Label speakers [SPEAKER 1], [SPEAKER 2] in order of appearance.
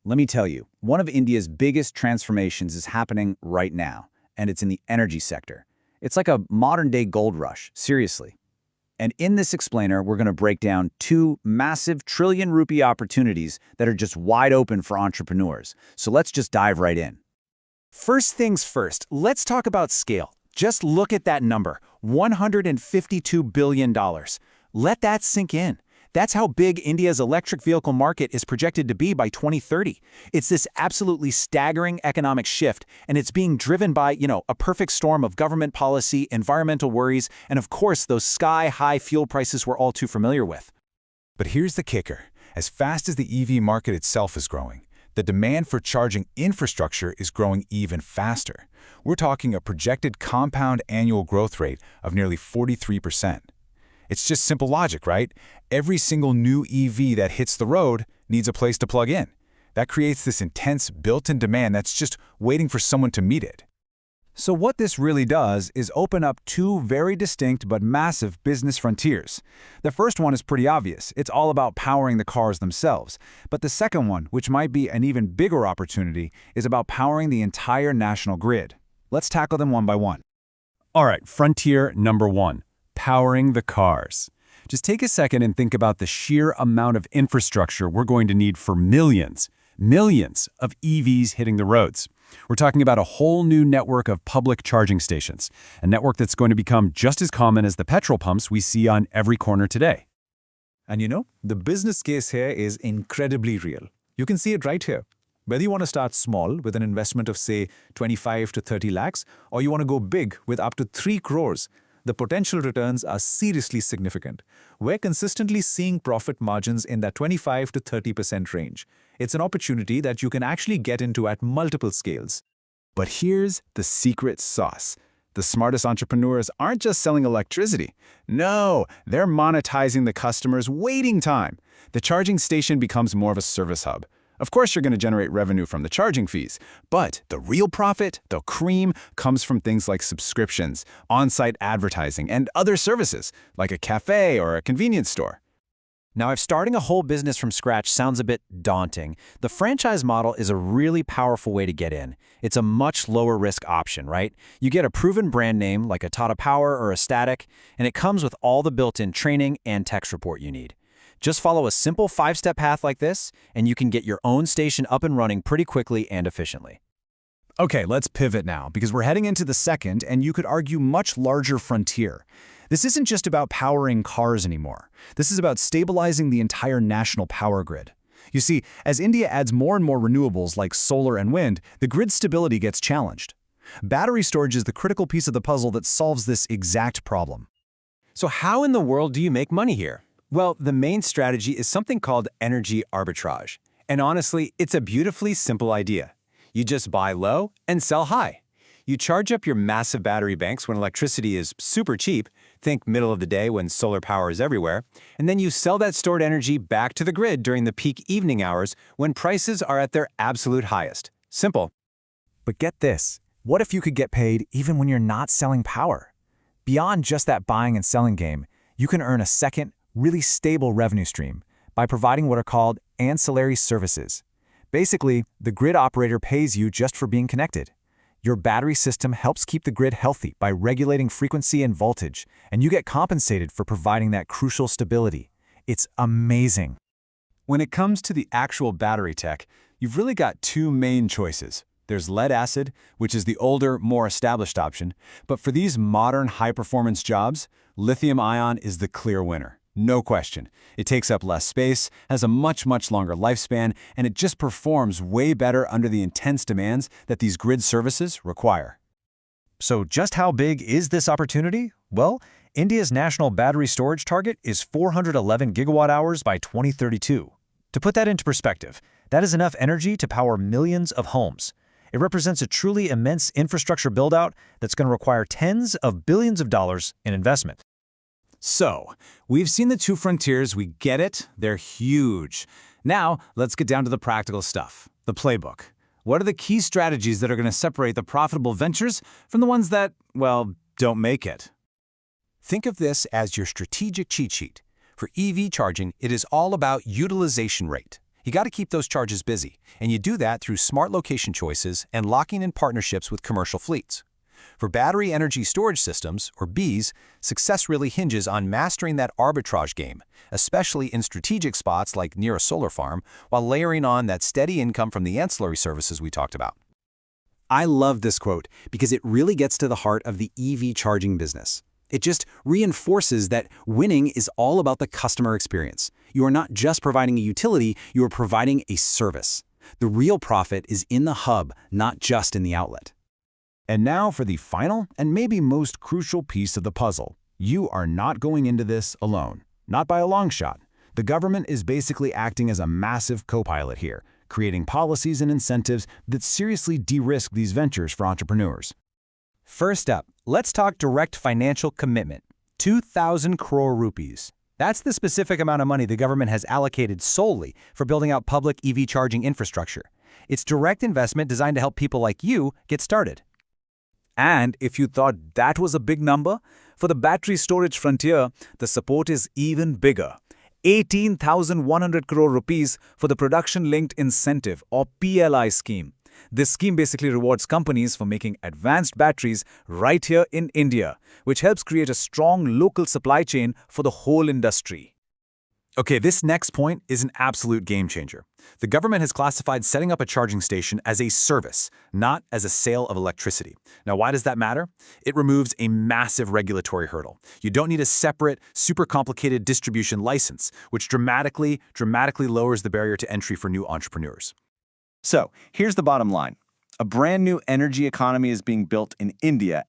[SPEAKER 1] Let me tell you, one of India's biggest transformations is happening right now, and it's in the energy sector. It's like a modern-day gold rush, seriously. And in this explainer, we're going to break down two massive trillion-rupee opportunities that are just wide open for entrepreneurs. So let's just dive right in.
[SPEAKER 2] First things first, let's talk about scale. Just look at that number, $152 billion. Let that sink in. That's how big India's electric vehicle market is projected to be by 2030. It's this absolutely staggering economic shift, and it's being driven by, a perfect storm of government policy, environmental worries, and of course, those sky-high fuel prices we're all too familiar with.
[SPEAKER 3] But here's the kicker. As fast as the EV market itself is growing, the demand for charging infrastructure is growing even faster. We're talking a projected compound annual growth rate of nearly 43%. It's just simple logic, right? Every single new EV that hits the road needs a place to plug in. That creates this intense built-in demand that's just waiting for someone to meet it.
[SPEAKER 1] So what this really does is open up two very distinct but massive business frontiers. The first one is pretty obvious. It's all about powering the cars themselves. But the second one, which might be an even bigger opportunity, is about powering the entire national grid. Let's tackle them one by one.
[SPEAKER 2] All right, frontier number one, powering the cars. Just take a second and think about the sheer amount of infrastructure we're going to need for millions of EVs hitting the roads. We're talking about a whole new network of public charging stations, a network that's going to become just as common as the petrol pumps we see on every corner today.
[SPEAKER 4] And the business case here is incredibly real. You can see it right here. Whether you want to start small with an investment of, say, 25 to 30 lakhs, or you want to go big with up to 3 crores, the potential returns are seriously significant. We're consistently seeing profit margins in that 25 to 30% range. It's an opportunity that you can actually get into at multiple scales.
[SPEAKER 3] But here's the secret sauce. The smartest entrepreneurs aren't just selling electricity. No, they're monetizing the customer's waiting time. The charging station becomes more of a service hub. Of course, you're going to generate revenue from the charging fees, but the real profit, the cream, comes from things like subscriptions, on-site advertising, and other services, like a cafe or a convenience store.
[SPEAKER 2] Now, if starting a whole business from scratch sounds a bit daunting, the franchise model is a really powerful way to get in. It's a much lower risk option, right? You get a proven brand name like a Tata Power or a Static, and it comes with all the built-in training and tech support you need. Just follow a simple 5-step path like this, and you can get your own station up and running pretty quickly and efficiently.
[SPEAKER 1] Okay, let's pivot now, because we're heading into the second, and you could argue much larger frontier. This isn't just about powering cars anymore. This is about stabilizing the entire national power grid. You see, as India adds more and more renewables like solar and wind, the grid stability gets challenged. Battery storage is the critical piece of the puzzle that solves this exact problem.
[SPEAKER 2] So how in the world do you make money here? Well, the main strategy is something called energy arbitrage. And honestly, it's a beautifully simple idea. You just buy low and sell high. You charge up your massive battery banks when electricity is super cheap, think middle of the day when solar power is everywhere, and then you sell that stored energy back to the grid during the peak evening hours when prices are at their absolute highest. Simple.
[SPEAKER 5] But get this, what if you could get paid even when you're not selling power? Beyond just that buying and selling game, you can earn a second, really stable revenue stream by providing what are called ancillary services. Basically, the grid operator pays you just for being connected. Your battery system helps keep the grid healthy by regulating frequency and voltage, and you get compensated for providing that crucial stability. It's amazing.
[SPEAKER 2] When it comes to the actual battery tech, you've really got two main choices. There's lead acid, which is the older, more established option, but for these modern high-performance jobs, lithium-ion is the clear winner. No question. It takes up less space, has a much longer lifespan, and it just performs way better under the intense demands that these grid services require.
[SPEAKER 5] So just how big is this opportunity? Well, India's national battery storage target is 411 gigawatt-hours by 2032. To put that into perspective, that is enough energy to power millions of homes. It represents a truly immense infrastructure build-out that's going to require tens of billions of dollars in investment.
[SPEAKER 1] So, we've seen the two frontiers, we get it, they're huge. Now, let's get down to the practical stuff, the playbook. What are the key strategies that are going to separate the profitable ventures from the ones that, well, don't make it?
[SPEAKER 6] Think of this as your strategic cheat sheet. For EV charging, it is all about utilization rate.
[SPEAKER 2] You got to keep those charges busy, and you do that through smart location choices and locking in partnerships with commercial fleets. For battery energy storage systems, or BESS, success really hinges on mastering that arbitrage game, especially in strategic spots like near a solar farm, while layering on that steady income from the ancillary services we talked about.
[SPEAKER 5] I love this quote because it really gets to the heart of the EV charging business. It just reinforces that winning is all about the customer experience. You are not just providing a utility, you are providing a service. The real profit is in the hub, not just in the outlet.
[SPEAKER 1] And now for the final and maybe most crucial piece of the puzzle. You are not going into this alone. Not by a long shot. The government is basically acting as a massive co-pilot here, creating policies and incentives that seriously de-risk these ventures for entrepreneurs.
[SPEAKER 2] First up, let's talk direct financial commitment. 2,000 crore rupees. That's the specific amount of money the government has allocated solely for building out public EV charging infrastructure. It's direct investment designed to help people like you get started.
[SPEAKER 4] And if you thought that was a big number, for the battery storage frontier, the support is even bigger. 18,100 crore rupees for the Production-Linked Incentive or PLI scheme. This scheme basically rewards companies for making advanced batteries right here in India, which helps create a strong local supply chain for the whole industry.
[SPEAKER 2] Okay, this next point is an absolute game changer. The government has classified setting up a charging station as a service, not as a sale of electricity. Now, why does that matter? It removes a massive regulatory hurdle. You don't need a separate, super complicated distribution license, which dramatically lowers the barrier to entry for new entrepreneurs.
[SPEAKER 7] So, here's the bottom line. A brand new energy economy is being built in India